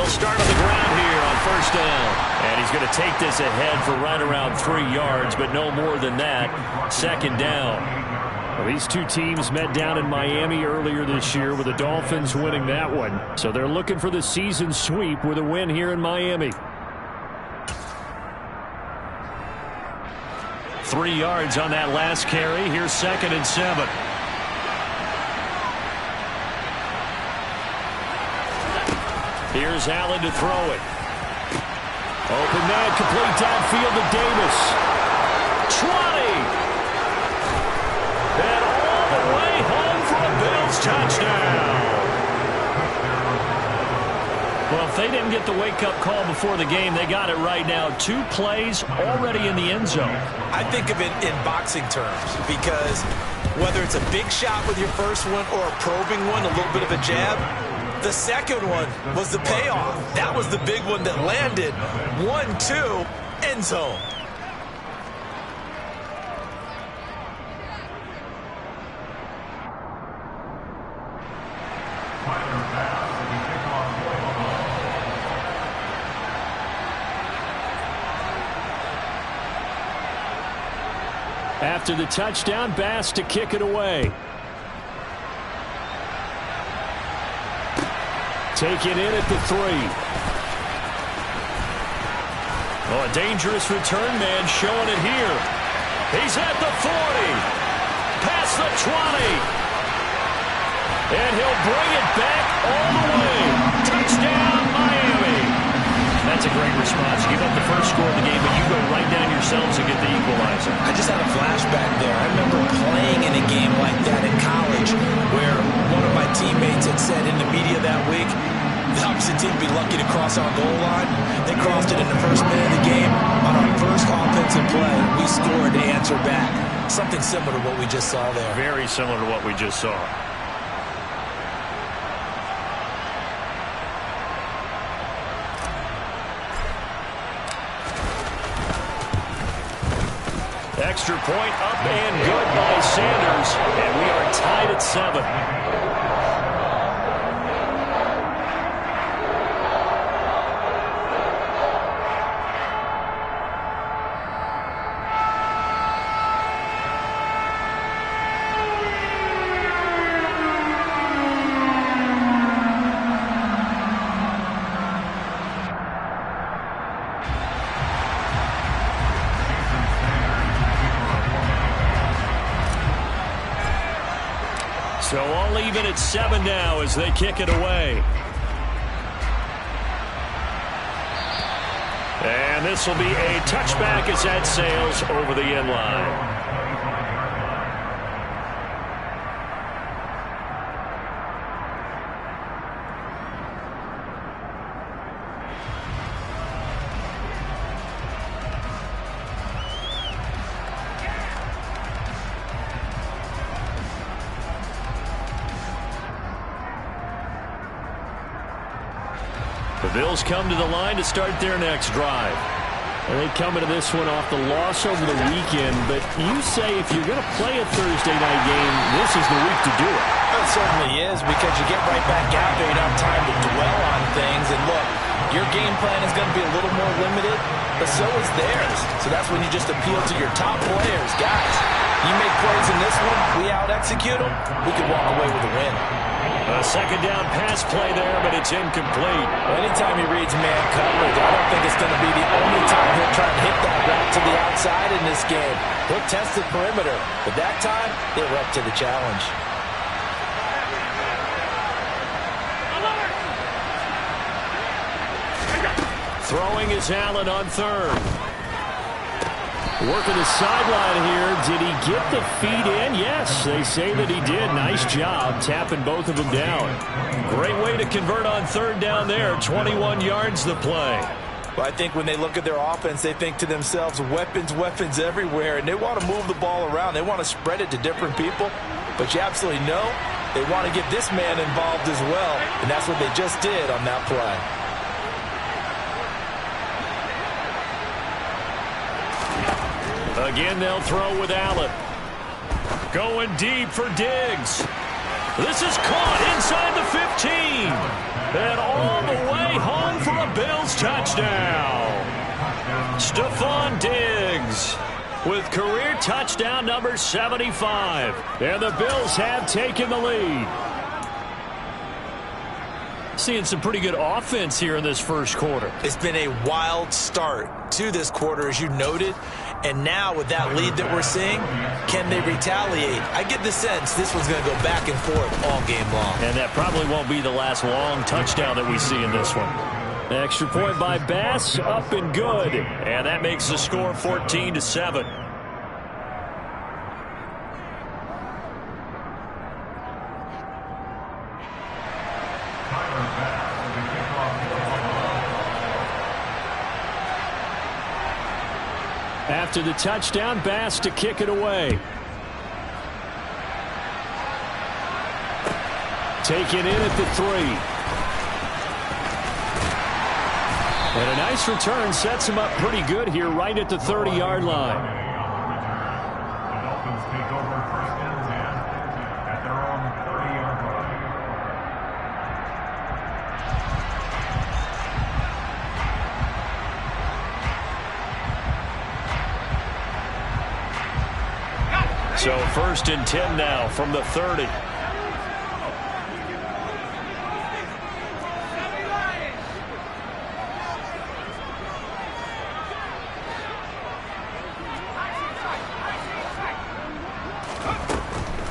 They'll start on the ground here on first down. And he's going to take this ahead for right around 3 yards, but no more than that. Second down. Well, these two teams met down in Miami earlier this year with the Dolphins winning that one. So they're looking for the season sweep with a win here in Miami. 3 yards on that last carry. Here's 2nd and 7. Here's Allen to throw it. Open man, complete downfield to Davis. 20. And all the way home for a Bills touchdown. Well, if they didn't get the wake-up call before the game, they got it right now. 2 plays already in the end zone. I think of it in boxing terms because whether it's a big shot with your first one or a probing one, a little bit of a jab, the second one was the payoff. That was the big one that landed. 1-2, end zone. After the touchdown, Bass to kick it away. Taken in at the 3. Oh, a dangerous return man showing it here. He's at the 40. Past the 20. And he'll bring it back all the way. Touchdown, Miami. That's a great response. You give up the first score of the game, but you go right down yourselves and get the equalizer. I just had a flashback there. I remember playing in a game like that in college where one of my teammates had said in the media that week, the opposite team would be lucky to cross our goal line. They crossed it in the first minute of the game. On our first offensive play, we scored to answer back. Something similar to what we just saw there. Very similar to what we just saw. Extra point up and good by Sanders. And we are tied at 7. So all even at 7 now as they kick it away. And this will be a touchback as that sails over the end line. The Bills come to the line to start their next drive. And they come into this one off the loss over the weekend. But you say if you're going to play a Thursday night game, this is the week to do it. It certainly is, because you get right back out there. You don't have time to dwell on things. And look, your game plan is going to be a little more limited, but so is theirs. So that's when you just appeal to your top players. Guys, you make plays in this one, we out-execute them, we could walk away with a win. A second down pass play there, but it's incomplete. Anytime he reads man coverage, I don't think it's going to be the only time he'll try and hit that route to the outside in this game. He'll test the perimeter, but that time, they were up to the challenge. Throwing is Allen on 3rd. Working the sideline here. Did he get the feet in? Yes, they say that he did. Nice job tapping both of them down. Great way to convert on 3rd down there. 21 yards the play. Well, I think when they look at their offense, they think to themselves, weapons, weapons everywhere, and they want to move the ball around. They want to spread it to different people, but you absolutely know they want to get this man involved as well, and that's what they just did on that play. Again, they'll throw with Allen. Going deep for Diggs. This is caught inside the 15. And all the way home for a Bills touchdown. Stephon Diggs with career touchdown number 75. And the Bills have taken the lead. Seeing some pretty good offense here in this first quarter. It's been a wild start to this quarter, as you noted. And now with that lead that we're seeing, can they retaliate? I get the sense this one's going to go back and forth all game long. And that probably won't be the last long touchdown that we see in this one. Extra point by Bass, up and good. And that makes the score 14-7. After the touchdown, Bass to kick it away. Taken in at the 3. And a nice return sets him up pretty good here right at the 30-yard line. The Dolphins take over first and 10 at their own 30-yard line. So first and 10 now from the 30.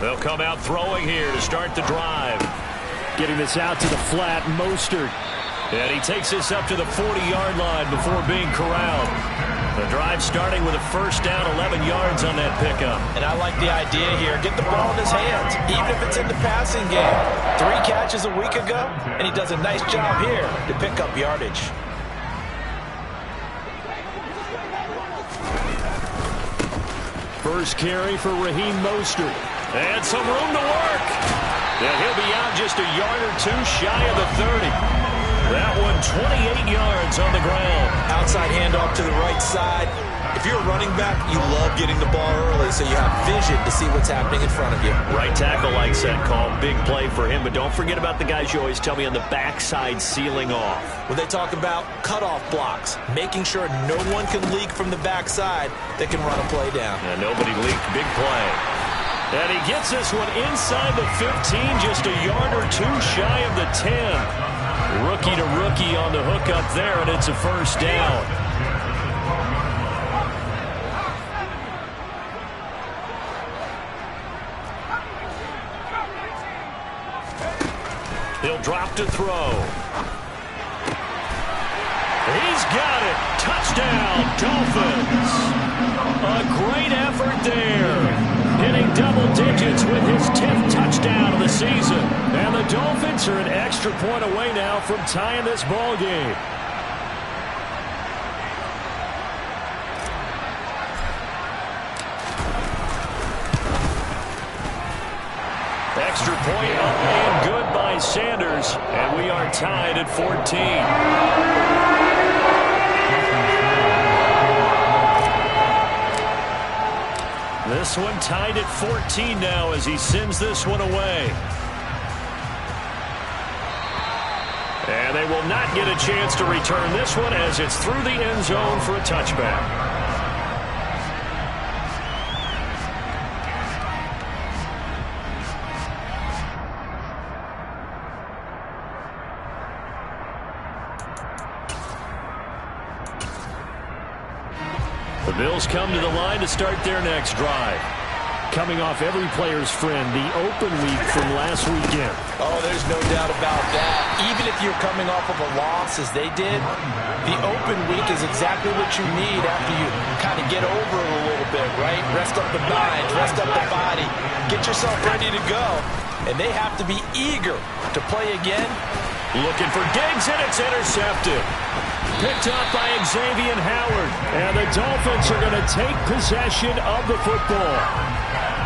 They'll come out throwing here to start the drive. Getting this out to the flat, Mostert. And he takes this up to the 40-yard line before being corralled. The drive starting with a first down, 11 yards on that pickup. And I like the idea here. Get the ball in his hands, even if it's in the passing game. 3 catches a week ago, and he does a nice job here to pick up yardage. First carry for Raheem Mostert. And some room to work. And he'll be out just a yard or 2 shy of the 30. That one 28 yards on the ground. Outside handoff to the right side. If you're a running back, you love getting the ball early so you have vision to see what's happening in front of you. Right tackle likes that call. Big play for him. But don't forget about the guys you always tell me on the backside sealing off. When they talk about cutoff blocks, making sure no one can leak from the backside that can run a play down. And nobody leaked. Big play. And he gets this one inside the 15, just a yard or 2 shy of the 10. Rookie to rookie on the hook up there, and it's a first down. He'll drop to throw. He's got it. Touchdown, Dolphins. A great effort there. Hitting double digits with his 10th touchdown of the season. And the Dolphins are an extra point away now from tying this ball game. Extra point up and good by Sanders. And we are tied at 14. This one tied at 14 now as he sends this one away. And they will not get a chance to return this one as it's through the end zone for a touchback. The Bills come to the line to start their next drive. Coming off every player's friend, the open week from last weekend. Oh, there's no doubt about that. Even if you're coming off of a loss as they did, the open week is exactly what you need after you kind of get over it a little bit, right? Rest up the mind, rest up the body, get yourself ready to go. And they have to be eager to play again. Looking for Diggs, and it's intercepted. Picked up by Xavier Howard. And the Dolphins are going to take possession of the football.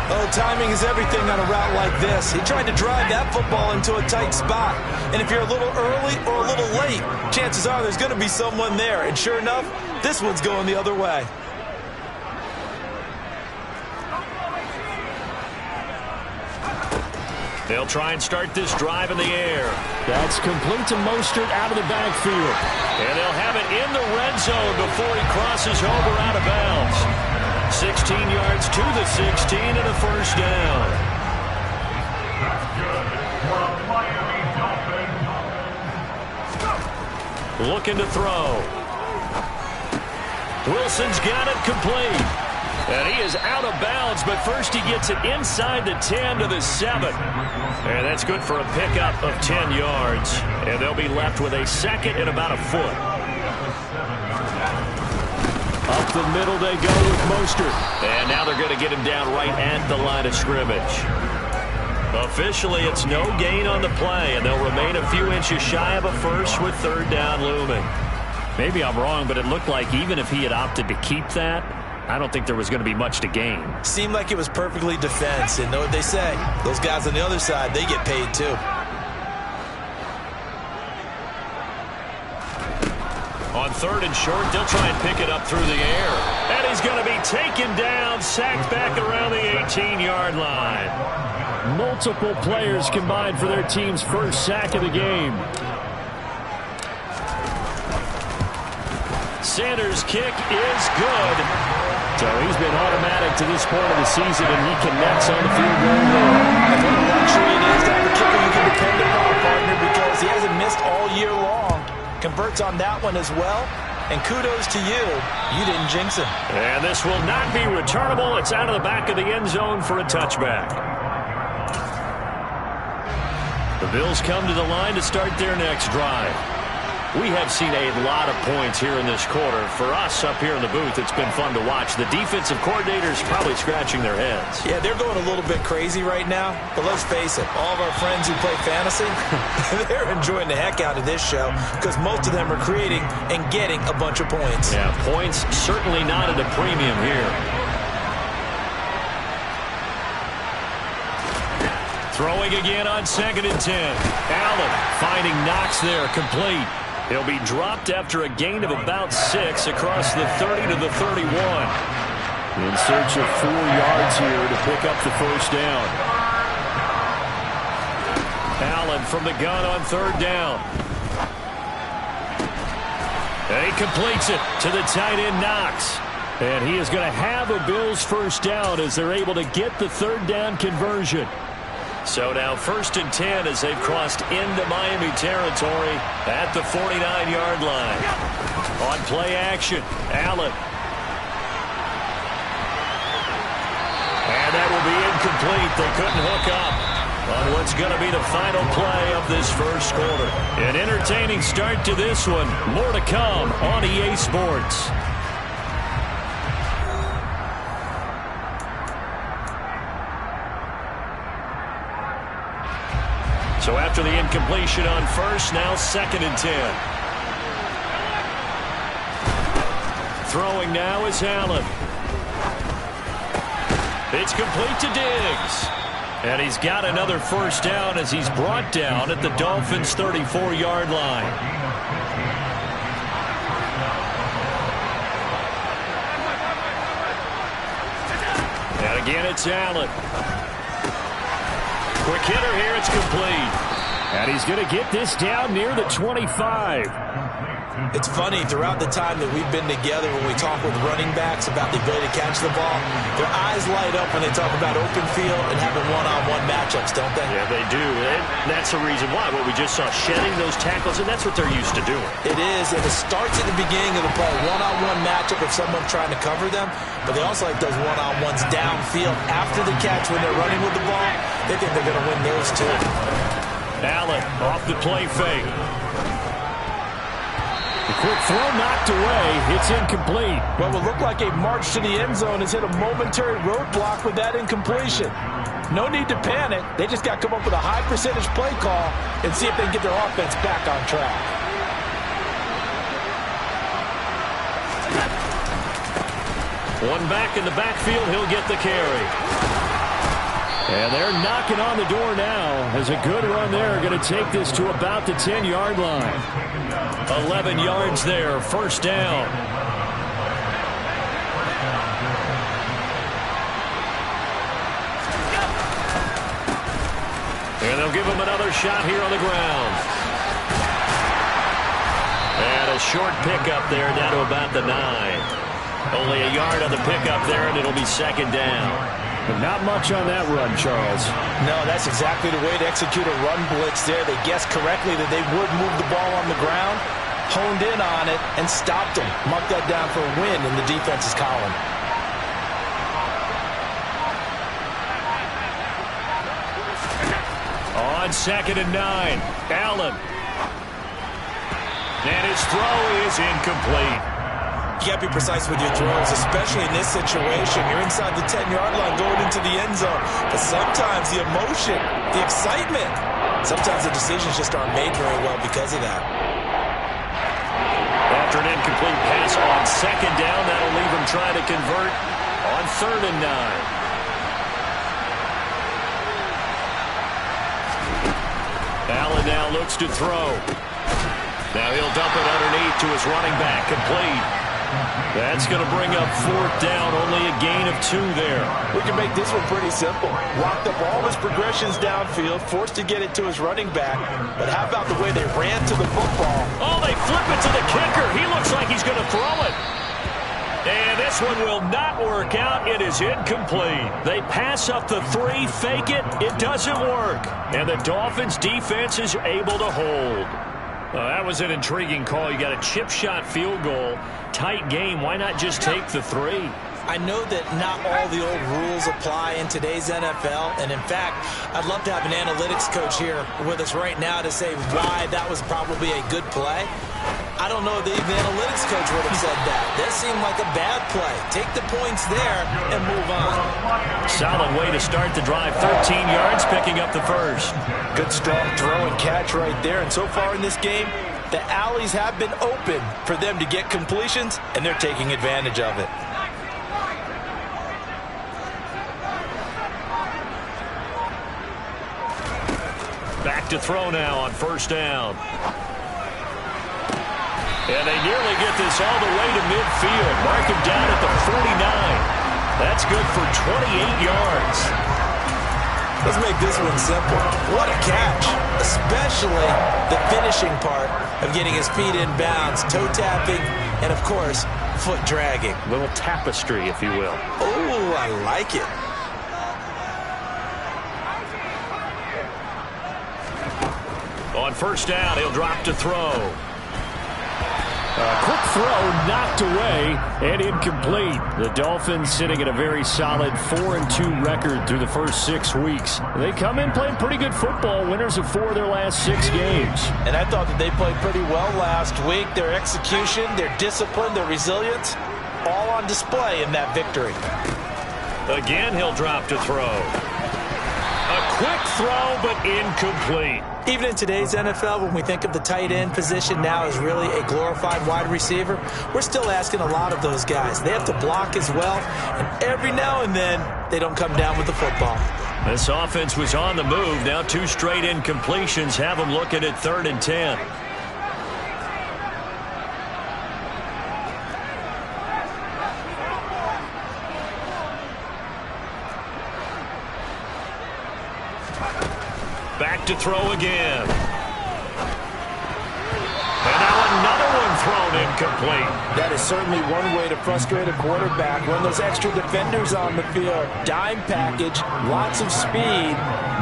Oh, timing is everything on a route like this. He tried to drive that football into a tight spot. And if you're a little early or a little late, chances are there's going to be someone there. And sure enough, this one's going the other way. They'll try and start this drive in the air. That's complete to Mostert out of the backfield. And they'll have it in the red zone before he crosses over out of bounds. 16 yards to the 16 and a first down. That's good for a Miami Dolphins. Looking to throw. Wilson's got it complete. And he is out of bounds, but first he gets it inside the 10 to the 7. And that's good for a pickup of 10 yards. And they'll be left with a second and about a foot. Up the middle they go with Mostert. And now they're going to get him down right at the line of scrimmage. Officially, it's no gain on the play, and they'll remain a few inches shy of a first with third down looming. Maybe I'm wrong, but it looked like even if he had opted to keep that, I don't think there was going to be much to gain. Seemed like it was perfectly defense. And know what they say? Those guys on the other side, they get paid too. On third and short, they'll try and pick it up through the air. And he's going to be taken down, sacked back around the 18-yard line. Multiple players combined for their team's first sack of the game. Sanders' kick is good. So he's been automatic to this point of the season, and he connects on the field goal there. And what a luxury it is to have a kicker you can depend upon, partner, because he hasn't missed all year long. Converts on that one as well. And kudos to you. You didn't jinx him. And this will not be returnable. It's out of the back of the end zone for a touchback. The Bills come to the line to start their next drive. We have seen a lot of points here in this quarter. For us up here in the booth, it's been fun to watch. The defensive coordinators probably scratching their heads. Yeah, they're going a little bit crazy right now. But let's face it, all of our friends who play fantasy, they're enjoying the heck out of this show because most of them are creating and getting a bunch of points. Yeah, points certainly not at a premium here. Throwing again on 2nd and 10. Allen finding Knox there, complete. He'll be dropped after a gain of about 6 across the 30 to the 31. In search of 4 yards here to pick up the first down. Allen from the gun on 3rd down. And he completes it to the tight end Knox. And he is going to have a Bills first down as they're able to get the 3rd down conversion. So now 1st and 10 as they've crossed into Miami territory at the 49-yard line. On play action, Allen. And that will be incomplete. They couldn't hook up on what's going to be the final play of this first quarter. An entertaining start to this one. More to come on EA Sports. So after the incompletion on first, now 2nd and 10. Throwing now is Allen. It's complete to Diggs. And he's got another first down as he's brought down at the Dolphins' 34-yard line. And again, it's Allen. Quick hitter here, it's complete. And he's going to get this down near the 25. It's funny, throughout the time that we've been together when we talk with running backs about the ability to catch the ball, their eyes light up when they talk about open field and having one-on-one matchups, don't they? Yeah, they do. And that's the reason why. What we just saw, shedding those tackles, and that's what they're used to doing. It is, and it starts at the beginning of the play. One-on-one matchup if someone's trying to cover them, but they also like those one-on-ones downfield after the catch when they're running with the ball. They think they're going to win those too. Allen off the play fake. The quick throw knocked away. It's incomplete. What will look like a march to the end zone has hit a momentary roadblock with that incompletion. No need to panic. They just got to come up with a high percentage play call and see if they can get their offense back on track. One back in the backfield, he'll get the carry. And they're knocking on the door now as a good run there. Going to take this to about the 10-yard line. 11 yards there, first down. They'll give him another shot here on the ground. And a short pickup there down to about the 9. Only a yard on the pickup there, and it'll be second down. But not much on that run, Charles. No, that's exactly the way to execute a run blitz there. They guessed correctly that they would move the ball on the ground, honed in on it, and stopped them. Mark that down for a win in the defense's column. On 2nd and 9, Allen. And his throw is incomplete. You got to be precise with your throws, especially in this situation. You're inside the 10-yard line going into the end zone. But sometimes the emotion, the excitement, sometimes the decisions just aren't made very well because of that. After an incomplete pass on 2nd down, that'll leave him trying to convert on 3rd and 9. Allen now looks to throw. Now he'll dump it underneath to his running back, complete. That's going to bring up 4th down, only a gain of 2 there. We can make this one pretty simple. Locked up all his progressions downfield, forced to get it to his running back. But how about the way they ran to the football? Oh, they flip it to the kicker. He looks like he's going to throw it. And this one will not work out. It is incomplete. They pass up the 3, fake it. It doesn't work. And the Dolphins defense is able to hold. That was an intriguing call. You got a chip shot field goal. Tight game. Why not just take the 3? I know that not all the old rules apply in today's NFL, and in fact, I'd love to have an analytics coach here with us right now to say why that was probably a good play. I don't know if the analytics coach would have said that. That seemed like a bad play. Take the points there and move on. Solid way to start the drive. 13 yards, picking up the first. Good strong throw and catch right there, and so far in this game, the alleys have been open for them to get completions, and they're taking advantage of it. Back to throw now on 1st down. And they nearly get this all the way to midfield. Mark him down at the 49. That's good for 28 yards. Let's make this one simple. What a catch, especially the finishing part of getting his feet in bounds, toe tapping, and of course, foot dragging. A little tapestry, if you will. Oh, I like it. On 1st down, he'll drop to throw. A quick throw knocked away and incomplete. The Dolphins sitting at a very solid 4-2 record through the first 6 weeks. They come in playing pretty good football, winners of 4 of their last 6 games. And I thought that they played pretty well last week. Their execution, their discipline, their resilience, all on display in that victory. Again, he'll drop to throw. A quick throw, but incomplete. Even in today's NFL, when we think of the tight end position now as really a glorified wide receiver, we're still asking a lot of those guys. They have to block as well, and every now and then, they don't come down with the football. This offense was on the move. Now 2 straight incompletions have them looking at 3rd and 10. Back to throw again. And now another one thrown incomplete. That is certainly one way to frustrate a quarterback. Run those extra defenders on the field. Dime package, lots of speed,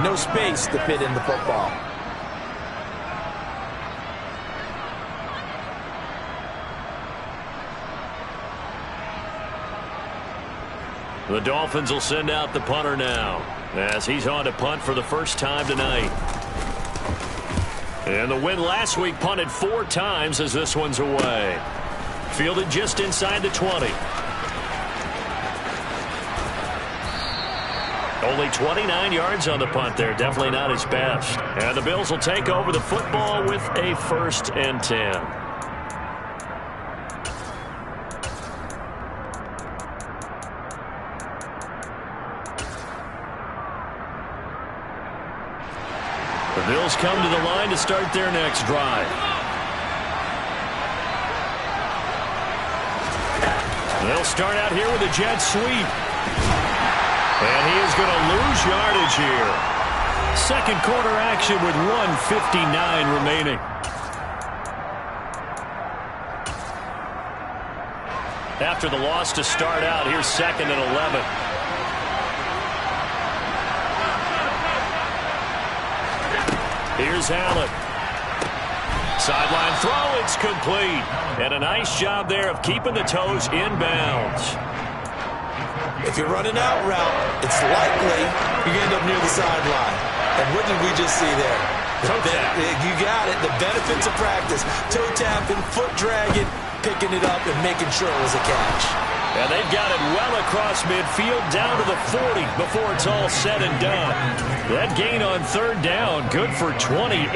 no space to fit in the football. The Dolphins will send out the punter now, as he's on to punt for the first time tonight. And the win last week punted 4 times as this one's away. Fielded just inside the 20. Only 29 yards on the punt there. Definitely not his best. And the Bills will take over the football with a 1st and 10. The Bills come to the line to start their next drive. They'll start out here with a jet sweep. And he is going to lose yardage here. Second quarter action with 1:59 remaining. After the loss to start out, here's 2nd and 11. Here's Allen. Sideline throw, it's complete. And a nice job there of keeping the toes inbounds. If you're running out route, it's likely you end up near the sideline. And what did we just see there? Toe tap. You got it. The benefits of practice. Toe tapping, foot dragging, picking it up, and making sure it was a catch. And they've got it well across midfield down to the 40 before it's all said and done. That gain on 3rd down, good for 28.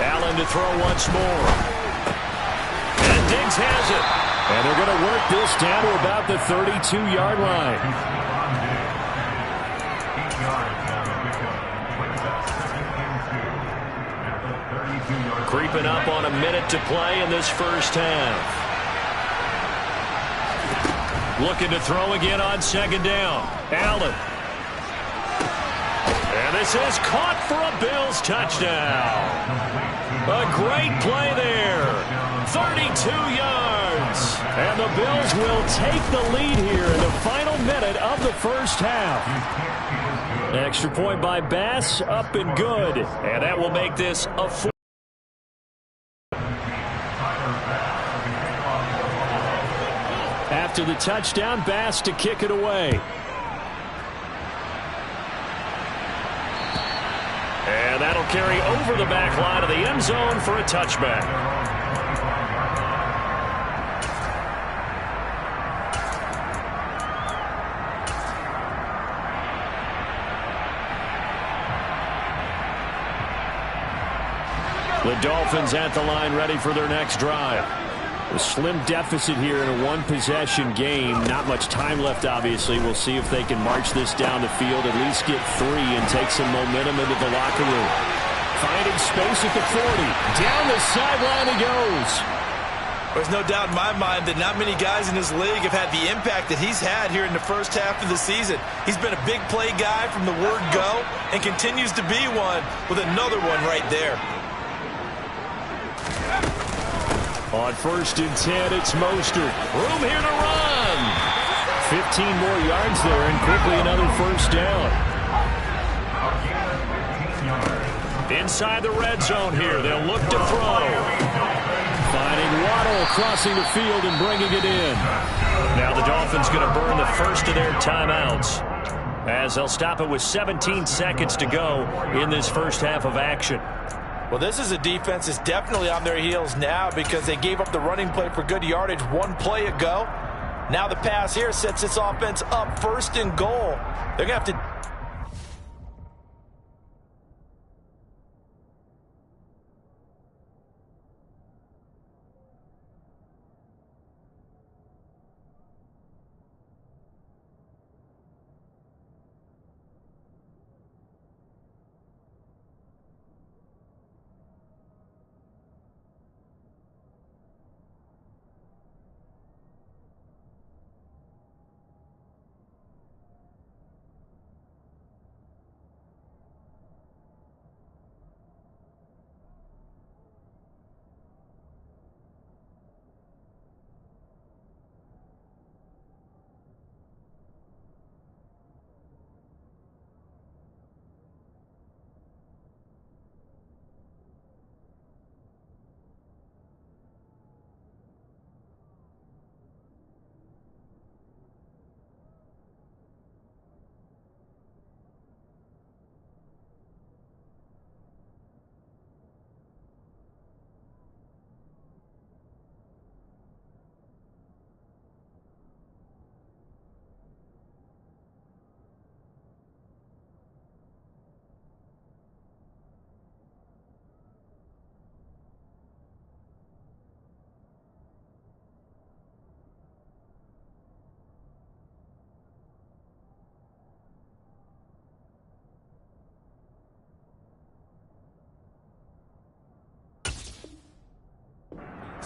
Allen to throw once more. And Diggs has it. And they're going to work this down to about the 32-yard line. Creeping up on a minute to play in this first half. Looking to throw again on 2nd down. Allen. And this is caught for a Bills touchdown. A great play there. 32 yards. And the Bills will take the lead here in the final minute of the first half. Extra point by Bass, up and good. And that will make this a 4. After the touchdown, Bass to kick it away. And that'll carry over the back line of the end zone for a touchback. The Dolphins at the line ready for their next drive. A slim deficit here in a one-possession game. Not much time left, obviously. We'll see if they can march this down the field, at least get 3 and take some momentum into the locker room. Finding space at the 40. Down the sideline he goes. There's no doubt in my mind that not many guys in this league have had the impact that he's had here in the first half of the season. He's been a big play guy from the word go and continues to be one with another one right there. On 1st and 10, it's Mostert. Room here to run. 15 more yards there, and quickly another first down. Inside the red zone here, they'll look to throw. Finding Waddle crossing the field and bringing it in. Now the Dolphins going to burn the first of their timeouts, as they'll stop it with 17 seconds to go in this first half of action. Well, this is a defense that's definitely on their heels now because they gave up the running play for good yardage one play ago. Now the pass here sets this offense up 1st and goal. They're going to have to...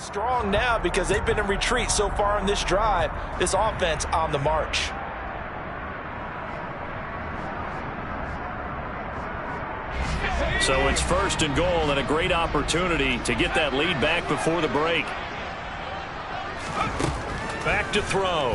strong now because they've been in retreat so far in this drive. This offense on the march. So it's 1st and goal and a great opportunity to get that lead back before the break. Back to throw.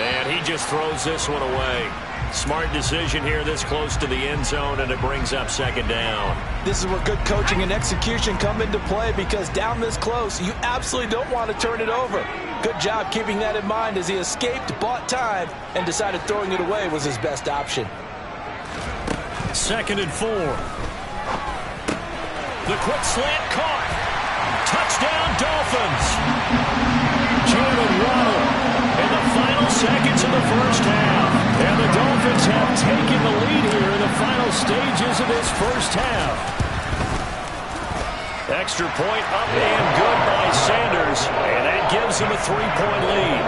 And he just throws this one away. Smart decision here this close to the end zone, and it brings up 2nd down. This is where good coaching and execution come into play, because down this close, you absolutely don't want to turn it over. Good job keeping that in mind as he escaped, bought time, and decided throwing it away was his best option. 2nd and 4. The quick slant caught. Touchdown, Dolphins. Jalen Waddle in the final seconds of the first half. And the Dolphins have taken the lead here in the final stages of this first half. Extra point up and good by Sanders. And that gives him a 3-point lead.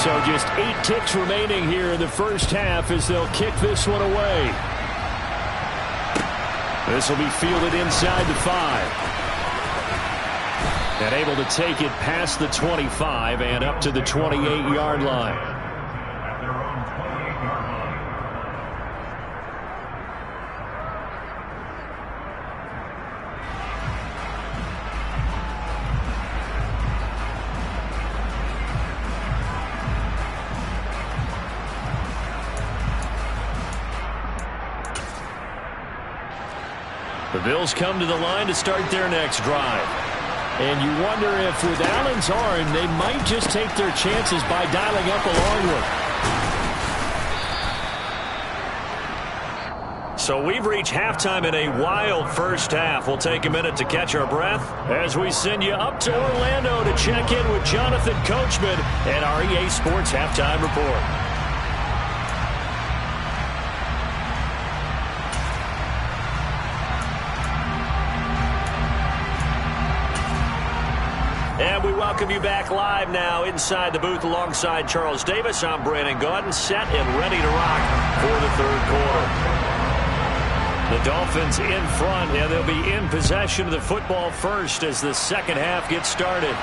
So just 8 ticks remaining here in the first half as they'll kick this one away. This will be fielded inside the 5. And able to take it past the 25 and up to the 28-yard line. The Bills come to the line to start their next drive. And you wonder if with Allen's arm, they might just take their chances by dialing up a long one. So we've reached halftime in a wild first half. We'll take a minute to catch our breath as we send you up to Orlando to check in with Jonathan Coachman and our EA Sports Halftime Report. And we welcome you back live now inside the booth alongside Charles Davis. I'm Brandon Gaudin, set and ready to rock for the 3rd quarter. The Dolphins in front, and they'll be in possession of the football first as the second half gets started.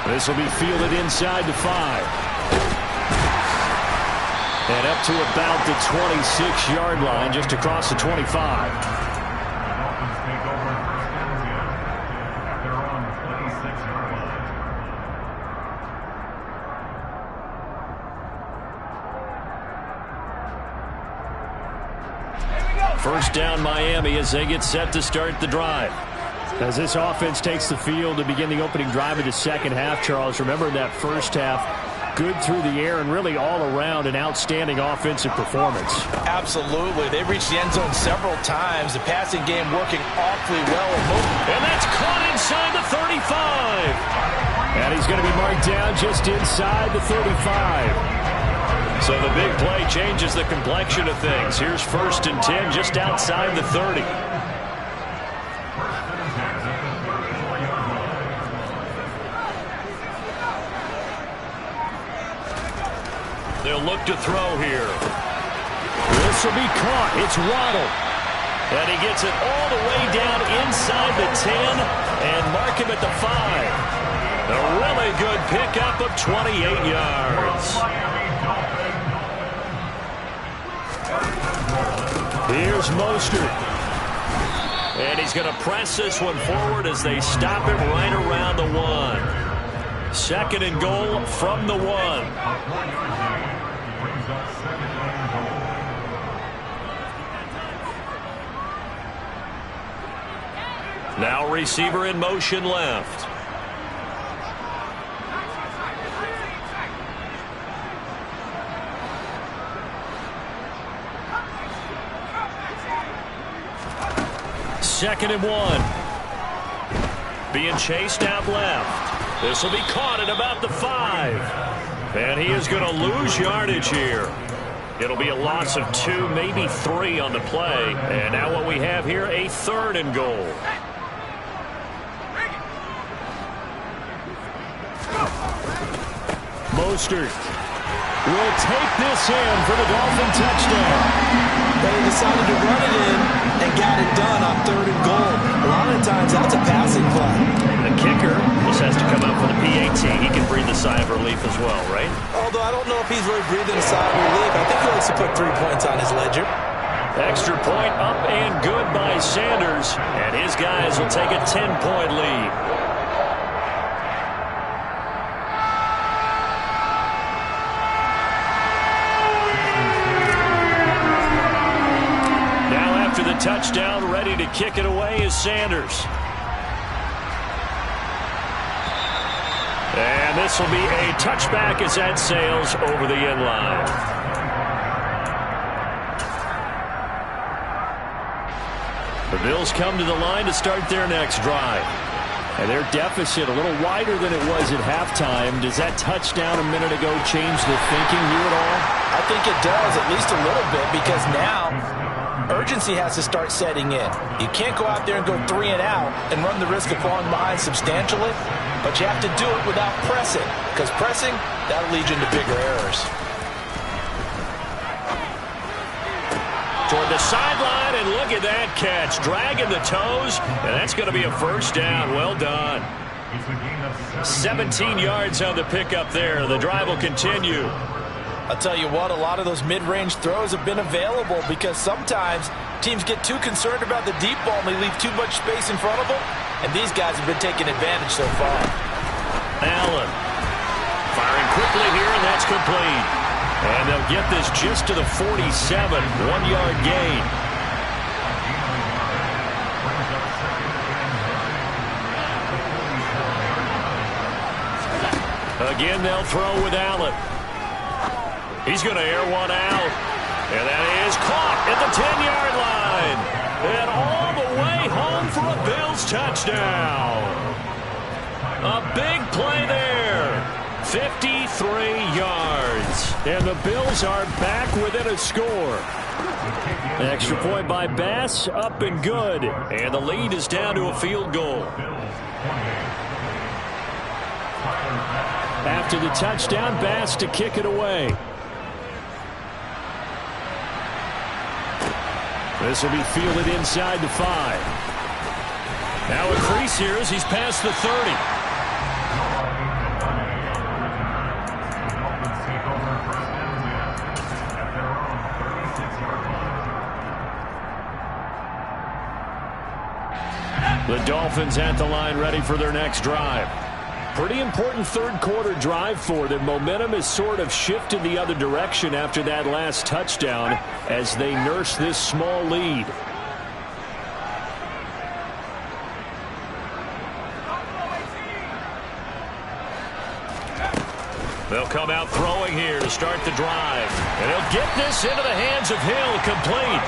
This will be fielded inside the 5. And up to about the 26-yard line, just across the 25. First down Miami as they get set to start the drive. As this offense takes the field to begin the opening drive of the second half, Charles, remember in that first half, good through the air and really all around an outstanding offensive performance. Absolutely. They reached the end zone several times. The passing game working awfully well. And that's caught inside the 35. And he's going to be marked down just inside the 35. So the big play changes the complexion of things. Here's 1st and 10 just outside the 30. They'll look to throw here. This will be caught. It's Waddle. And he gets it all the way down inside the 10 and mark him at the 5. A really good pickup of 28 yards. Here's Mostert. And he's going to press this one forward as they stop him right around the 1. 2nd and goal from the 1. Now receiver in motion left. Second and 1. Being chased out left. This will be caught at about the 5. And he is going to lose yardage here. It'll be a loss of 2, maybe 3 on the play. And now what we have here, a 3rd and goal. Mostert will take this in for the Dolphin touchdown. They decided to run it in and got it done on 3rd and goal. A lot of times that's a passing play. The kicker just has to come up for the PAT. He can breathe a sigh of relief as well, right? Although I don't know if he's really breathing a sigh of relief. I think he likes to put 3 points on his ledger. Extra point up and good by Sanders. And his guys will take a 10-point lead. After the touchdown, ready to kick it away is Sanders. And this will be a touchback as that sails over the end line. The Bills come to the line to start their next drive. And their deficit a little wider than it was at halftime. Does that touchdown a minute ago change the thinking here at all? I think it does, at least a little bit, because now urgency has to start setting in. You can't go out there and go 3 and out and run the risk of falling behind substantially, but you have to do it without pressing, because pressing, that'll lead you into bigger errors. Toward the sideline, and look at that catch. Dragging the toes, and that's going to be a first down. Well done. 17 yards on the pickup there. The drive will continue. I'll tell you what, a lot of those mid-range throws have been available because sometimes teams get too concerned about the deep ball and they leave too much space in front of them, and these guys have been taking advantage so far. Allen firing quickly here, and that's complete. And they'll get this just to the 47, 1-yard gain. Again, they'll throw with Allen. He's going to air one out. And that is caught at the 10-yard line. And all the way home for a Bills touchdown. A big play there. 53 yards. And the Bills are back within a score. An extra point by Bass, up and good. And the lead is down to a field goal. After the touchdown, Bass to kick it away. This will be fielded inside the 5. Now a crease here as he's past the 30. The Dolphins at the line ready for their next drive. Pretty important third quarter drive for them. Momentum has sort of shifted the other direction after that last touchdown as they nurse this small lead. They'll come out throwing here to start the drive. And he'll get this into the hands of Hill, complete.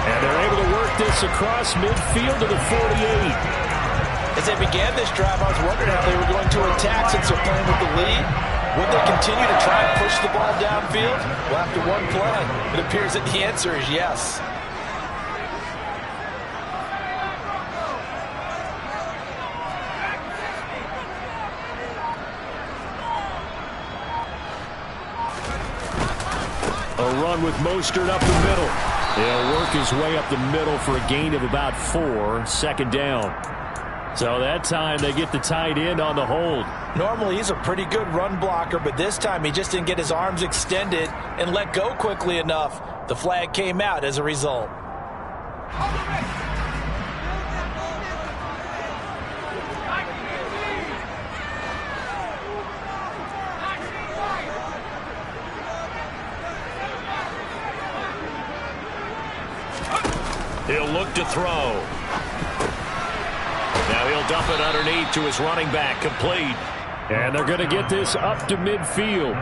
And they're able to work this across midfield to the 48. As they began this drive, I was wondering how they were going to attack since they're playing with the lead. Would they continue to try and push the ball downfield? Well, after one play, it appears that the answer is yes. A run with Mostert up the middle. He'll work his way up the middle for a gain of about 4, second down. So that time they get the tight end on the hold. Normally he's a pretty good run blocker, but this time he just didn't get his arms extended and let go quickly enough. The flag came out as a result. He'll look to throw. Now he'll dump it underneath to his running back, complete. And they're going to get this up to midfield.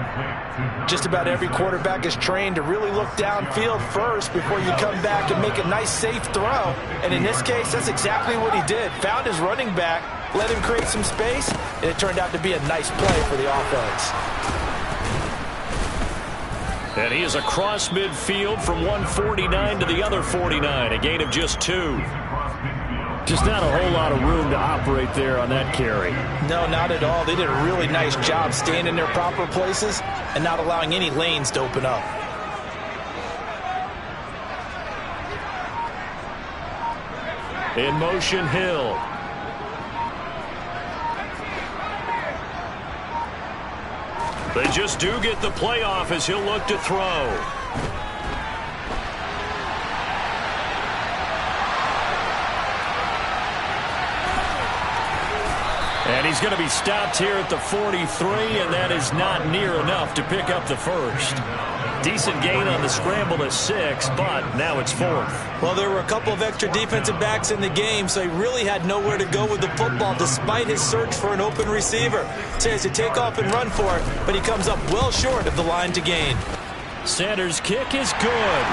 Just about every quarterback is trained to really look downfield first before you come back and make a nice, safe throw. And in this case, that's exactly what he did. Found his running back, let him create some space, and it turned out to be a nice play for the offense. And he is across midfield from one 49 to the other 49, a gain of just 2. Just not a whole lot of room to operate there on that carry. No, not at all. They did a really nice job staying in their proper places and not allowing any lanes to open up. In motion, Hill. They just do get the play off as he'll look to throw. And he's going to be stopped here at the 43, and that is not near enough to pick up the first. Decent gain on the scramble to 6, but now it's 4th. Well, there were a couple of extra defensive backs in the game, so he really had nowhere to go with the football despite his search for an open receiver. So he has to take off and run for it, but he comes up well short of the line to gain. Sanders' kick is good.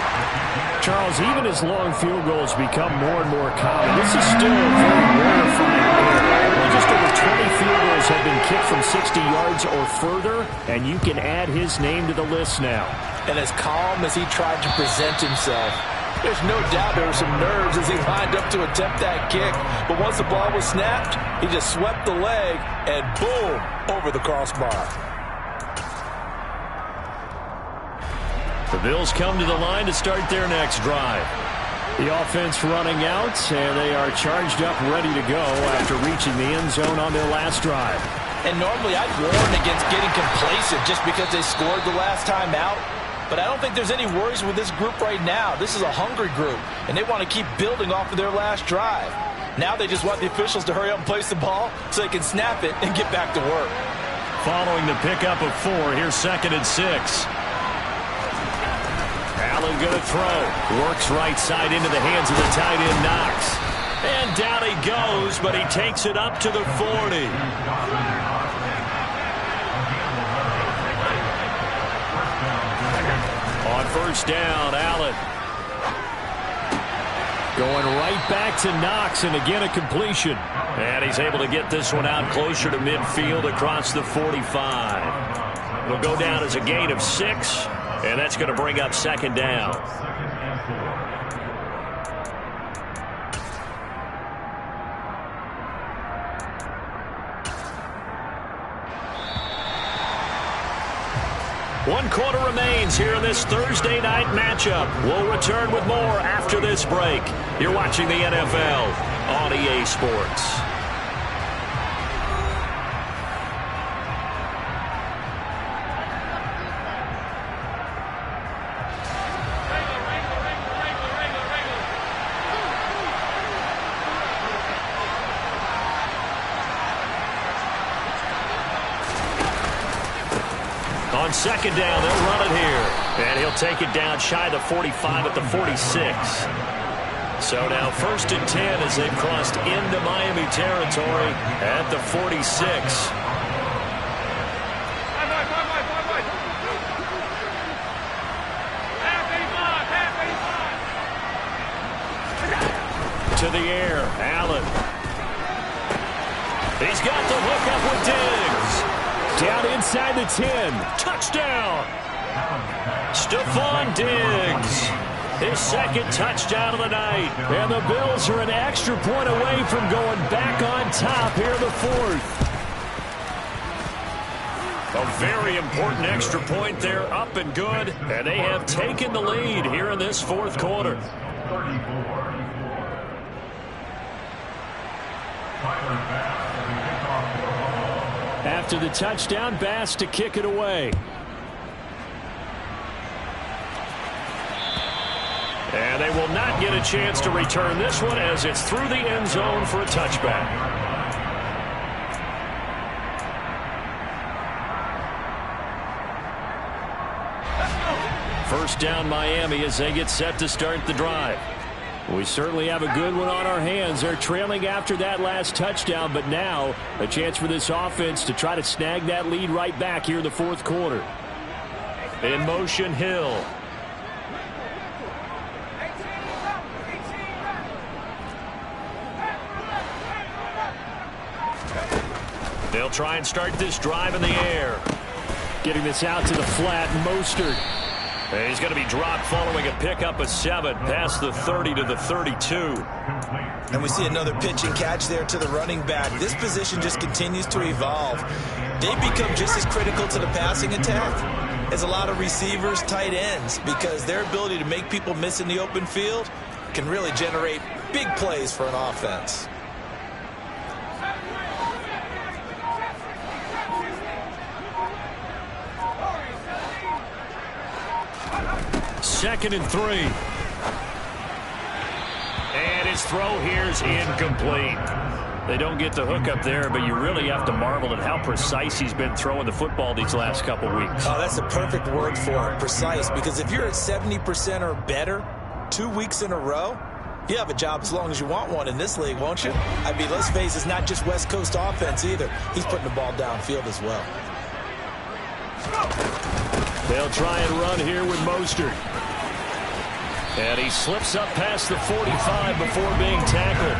Charles, even as long field goals become more and more common, this is still a very rarefied area. Only just over 20 field goals have been kicked from 60 yards or further, and you can add his name to the list now. And as calm as he tried to present himself, there's no doubt there were some nerves as he lined up to attempt that kick. But once the ball was snapped, he just swept the leg and boom, over the crossbar. The Bills come to the line to start their next drive. The offense running out, and they are charged up, ready to go after reaching the end zone on their last drive. And normally I'd warn against getting complacent just because they scored the last time out. But I don't think there's any worries with this group right now. This is a hungry group, and they want to keep building off of their last drive. Now they just want the officials to hurry up and place the ball so they can snap it and get back to work. Following the pickup of 4, here's 2nd and 6. Allen going to throw. Works right side into the hands of the tight end, Knox. And down he goes, but he takes it up to the 40. On first down, Allen. Going right back to Knox, and again a completion. And he's able to get this one out closer to midfield across the 45. It'll go down as a gain of 6. And that's going to bring up 2nd down. One quarter remains here in this Thursday night matchup. We'll return with more after this break. You're watching the NFL on EA Sports. On 2nd down, they'll run it here. And he'll take it down shy of the 45 at the 46. So now 1st and 10 as they've crossed into Miami territory at the 46. To the air, Allen. He's got the hook up with Diggs. Down inside the 10. Touchdown! Stephon Diggs. His 2nd touchdown of the night. And the Bills are an extra point away from going back on top here in the 4th. A very important extra point there, up and good. And they have taken the lead here in this 4th quarter. 34. After the touchdown, Bass to kick it away. And they will not get a chance to return this one as it's through the end zone for a touchback. First down Miami as they get set to start the drive. We certainly have a good one on our hands. They're trailing after that last touchdown, but now a chance for this offense to try to snag that lead right back here in the 4th quarter. In motion, Hill. They'll try and start this drive in the air. Getting this out to the flat, Mostert. And he's going to be dropped following a pickup of 7 past the 30 to the 32. And we see another pitch and catch there to the running back. This position just continues to evolve. They become just as critical to the passing attack as a lot of receivers, tight ends, because their ability to make people miss in the open field can really generate big plays for an offense. Second and 3. And his throw here is incomplete. They don't get the hook up there, but you really have to marvel at how precise he's been throwing the football these last couple weeks. Oh, that's the perfect word for it, precise, because if you're at 70% or better 2 weeks in a row, you have a job as long as you want one in this league, won't you? I mean, let's face it, it's not just West Coast offense either. He's putting the ball downfield as well. They'll try and run here with Mostert. And he slips up past the 45 before being tackled.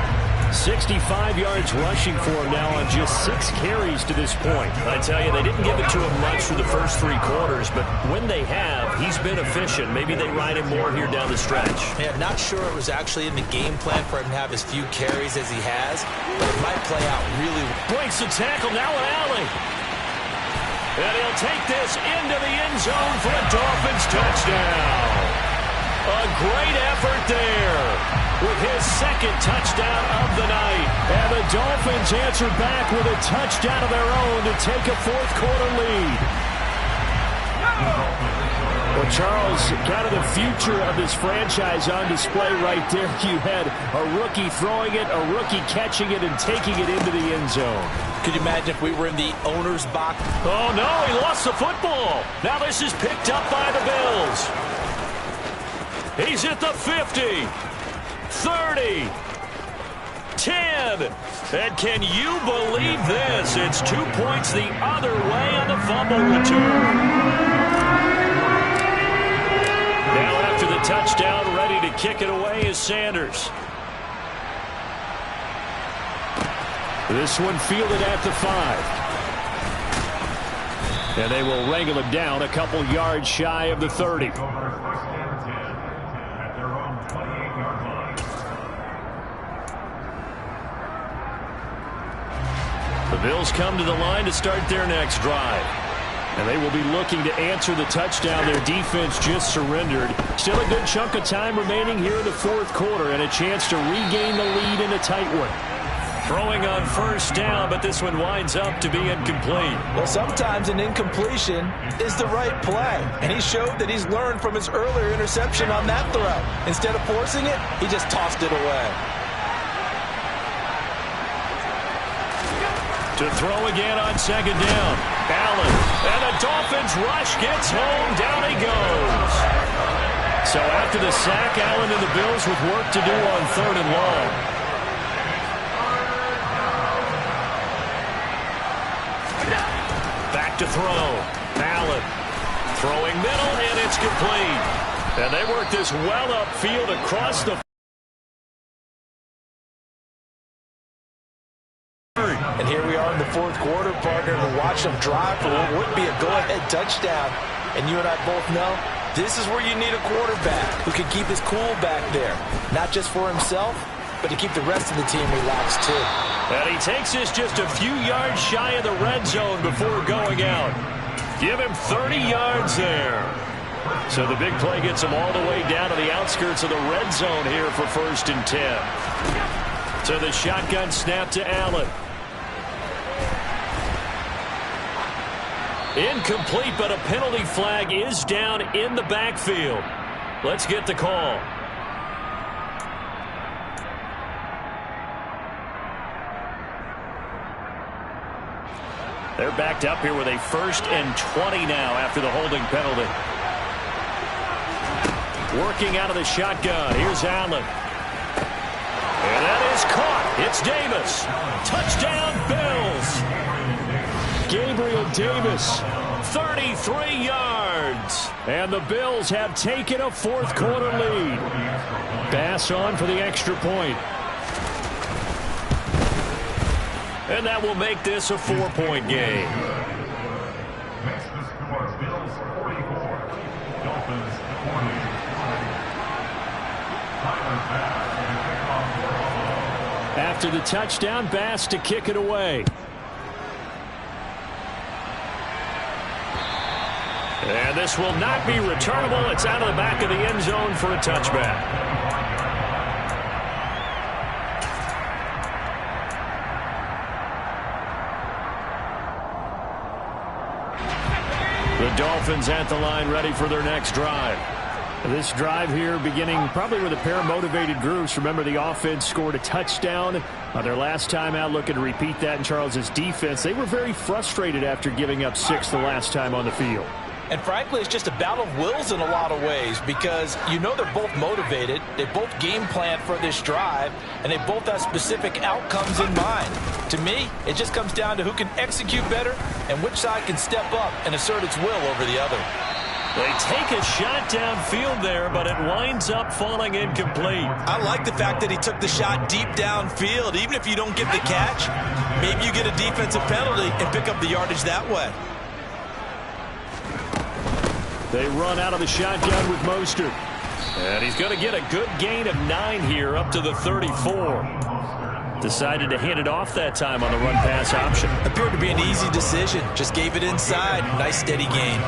65 yards rushing for him now on just 6 carries to this point. I tell you, they didn't give it to him much for the first 3 quarters, but when they have, he's been efficient. Maybe they ride him more here down the stretch. Yeah, not sure it was actually in the game plan for him to have as few carries as he has, but it might play out really well. Breaks the tackle, now an alley. And he'll take this into the end zone for a Dolphins touchdown. A great effort there with his second touchdown of the night. And the Dolphins answer back with a touchdown of their own to take a fourth-quarter lead. Well, Charles, kind of the future of this franchise on display right there. You had a rookie throwing it, a rookie catching it, and taking it into the end zone. Could you imagine if we were in the owner's box? Oh, no, he lost the football. Now this is picked up by the Bills. He's at the 50, 30, 10. And can you believe this? It's 2 points the other way on the fumble return. Now after the touchdown, ready to kick it away is Sanders. This one fielded at the 5. And they will wrangle him down a couple yards shy of the 30. The Bills come to the line to start their next drive. And they will be looking to answer the touchdown their defense just surrendered. Still a good chunk of time remaining here in the fourth quarter and a chance to regain the lead in a tight one. Throwing on first down, but this one winds up to be incomplete. Well, sometimes an incompletion is the right play. And he showed that he's learned from his earlier interception on that throw. Instead of forcing it, he just tossed it away. To throw again on second down. Allen. And the Dolphins rush gets home. Down he goes. So after the sack, Allen and the Bills with work to do on third and long. Back to throw. Allen. Throwing middle, and it's complete. And they work this well upfield across the. And here we are in the fourth quarter, partner, to watch them drive for what would be a go-ahead touchdown. And you and I both know this is where you need a quarterback who can keep his cool back there. Not just for himself, but to keep the rest of the team relaxed too. And he takes this just a few yards shy of the red zone before going out. Give him 30 yards there. So the big play gets him all the way down to the outskirts of the red zone here for 1st and 10. So the shotgun snap to Allen. Incomplete, but a penalty flag is down in the backfield. Let's get the call. They're backed up here with a 1st and 20 now after the holding penalty. Working out of the shotgun. Here's Allen. And that is caught. It's Davis. Touchdown, Bills. Gabriel Davis, 33 yards. And the Bills have taken a fourth quarter lead. Bass on for the extra point. And that will make this a 4-point game. Dolphins 40. Tyler Bass to kick off for Buffalo. After the touchdown, Bass to kick it away. And this will not be returnable. It's out of the back of the end zone for a touchback. The Dolphins at the line, ready for their next drive. This drive here beginning probably with a pair of motivated groups. Remember, the offense scored a touchdown on their last time out. Looking to repeat that in Charles's defense. They were very frustrated after giving up 6 the last time on the field. And frankly, it's just a battle of wills in a lot of ways, because you know they're both motivated, they both game plan for this drive, and they both have specific outcomes in mind. To me, it just comes down to who can execute better and which side can step up and assert its will over the other. They take a shot downfield there, but it winds up falling incomplete. I like the fact that he took the shot deep downfield. Even if you don't get the catch, maybe you get a defensive penalty and pick up the yardage that way. They run out of the shotgun with Mostert. And he's going to get a good gain of 9 here, up to the 34. Decided to hand it off that time on the run-pass option. Appeared to be an easy decision. Just gave it inside. Nice, steady gain.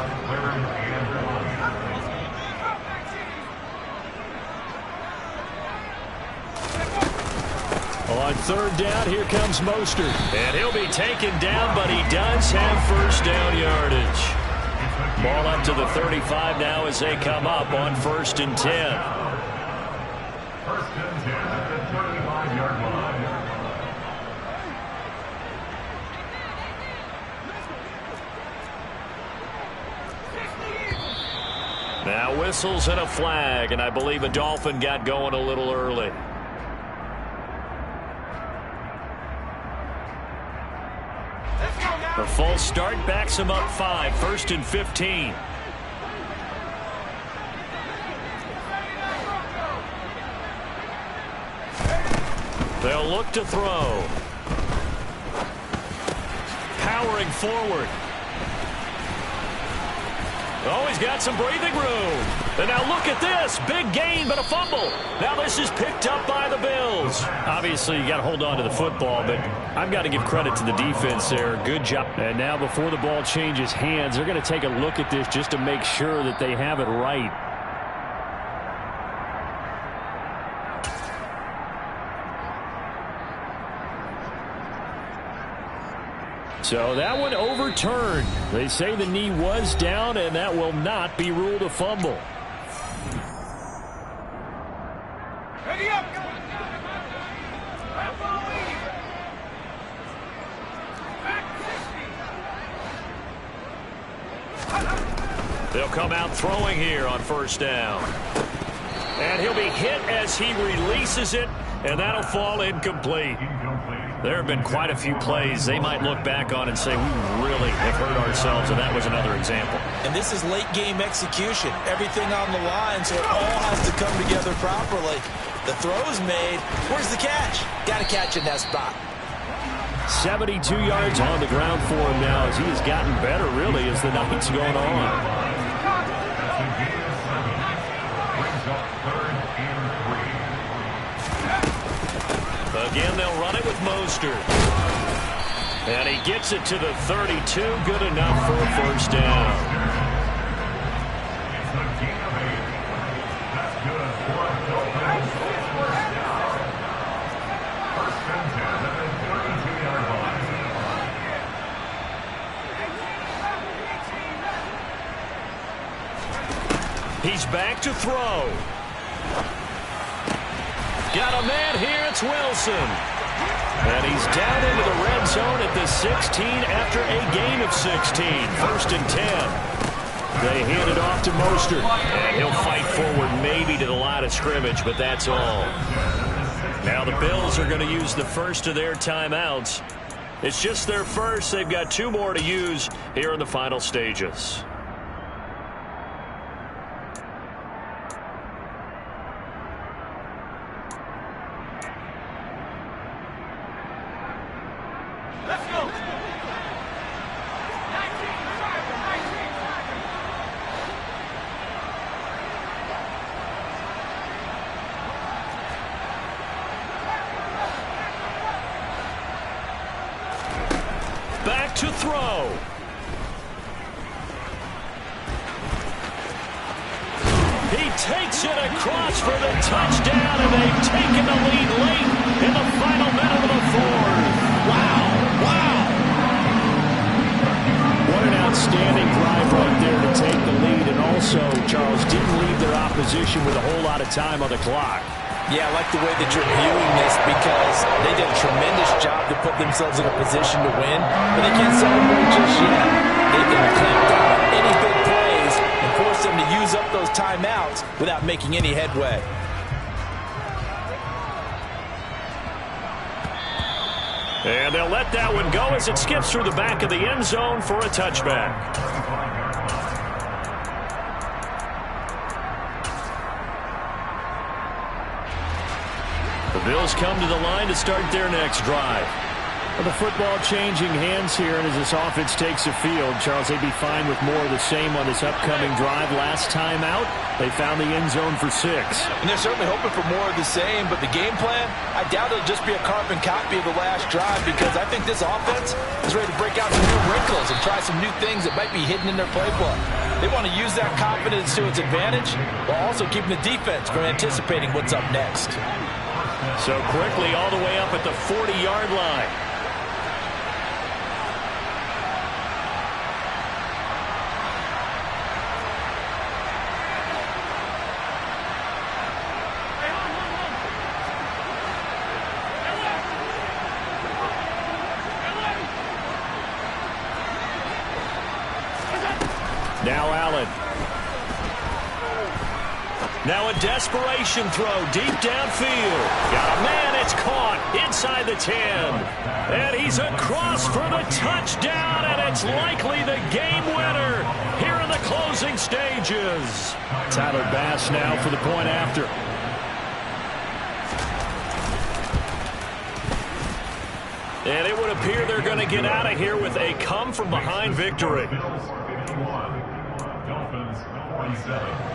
On third down, here comes Mostert. And he'll be taken down, but he does have first down yardage. Ball up to the 35 now as they come up on 1st and 10. First and 10 at the 35-yard line. Now whistles and a flag, and I believe a Dolphin got going a little early. The false start backs him up 5, 1st and 15. They'll look to throw. Powering forward. Oh, he's got some breathing room. And now look at this. Big gain, but a fumble. Now this is picked up by the Bills. Obviously, you got to hold on to the football, but I've got to give credit to the defense there. Good job. And now before the ball changes hands, they're going to take a look at this just to make sure that they have it right. So that one overturned. They say the knee was down, and that will not be ruled a fumble. Ready up. They'll come out throwing here on 1st down. And he'll be hit as he releases it, and that'll fall incomplete. There have been quite a few plays they might look back on and say, we really have hurt ourselves, and that was another example. And this is late game execution. Everything on the line, so it all has to come together properly. The throw's made. Where's the catch? Got to catch in that spot. 72 yards on the ground for him now as he has gotten better, really, as the night's going on. Again, they'll run it with Mostert. And he gets it to the 32. Good enough for a 1st down. That's good for a Dolphins. First down. First and 10 at the 32-yard line. He's back to throw. Got a man here, it's Wilson. And he's down into the red zone at the 16 after a gain of 16. 1st and 10. They hand it off to Mostert. And he'll fight forward maybe to the line of scrimmage, but that's all. Now the Bills are going to use the first of their timeouts. It's just their first. They've got 2 more to use here in the final stages. throw. He takes it across for the touchdown, and they've taken the lead late in the final minute of the fourth. Wow. What an outstanding drive right there to take the lead, and also, Charles, didn't leave their opposition with a whole lot of time on the clock. Yeah, I like the way that you're viewing this because they did a tremendous job to put themselves in a position to win, but they can't celebrate just yet. They've got to clamp down on any big plays and force them to use up those timeouts without making any headway. And they'll let that one go as it skips through the back of the end zone for a touchback. The Bills come to the line to start their next drive. Well, the football changing hands here, and as this offense takes the field, Charles, they'd be fine with more of the same on this upcoming drive. Last time out, they found the end zone for 6. And they're certainly hoping for more of the same, but the game plan, I doubt it'll just be a carbon copy of the last drive because I think this offense is ready to break out some new wrinkles and try some new things that might be hidden in their playbook. They want to use that confidence to its advantage while also keeping the defense from anticipating what's up next. So quickly all the way up at the 40-yard line. Now Allen. Now a desperation throw deep downfield. Got a man, it's caught inside the 10. And he's across for the touchdown, and it's likely the game winner here in the closing stages. Tyler Bass now for the point after. And it would appear they're going to get out of here with a come-from-behind victory. Dolphins 47.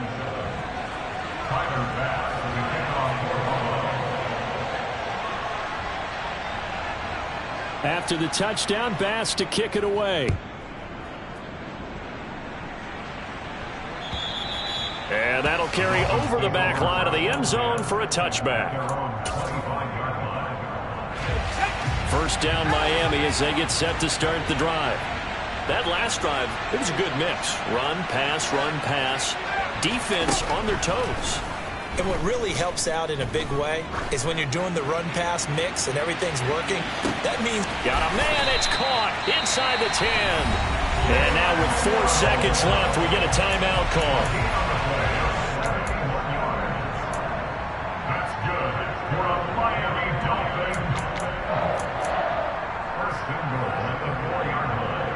Tyler Bass with the kickoff for Buffalo. After the touchdown, Bass to kick it away. And that'll carry over the back line of the end zone for a touchback. First down Miami as they get set to start the drive. That last drive, it was a good mix. Run, pass, defense on their toes. And what really helps out in a big way is when you're doing the run-pass mix and everything's working, that means... Got a man, it's caught inside the 10. And now with 4 seconds left, we get a timeout call. That's good for a Miami Dolphins. First and goal at the 4-yard line.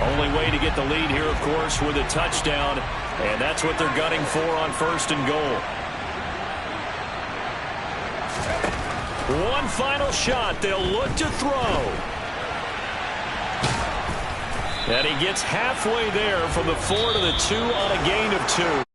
Only way to get the lead here, of course, with a touchdown. And that's what they're gunning for on first and goal. One final shot. They'll look to throw. And he gets halfway there from the 4 to the 2 on a gain of 2.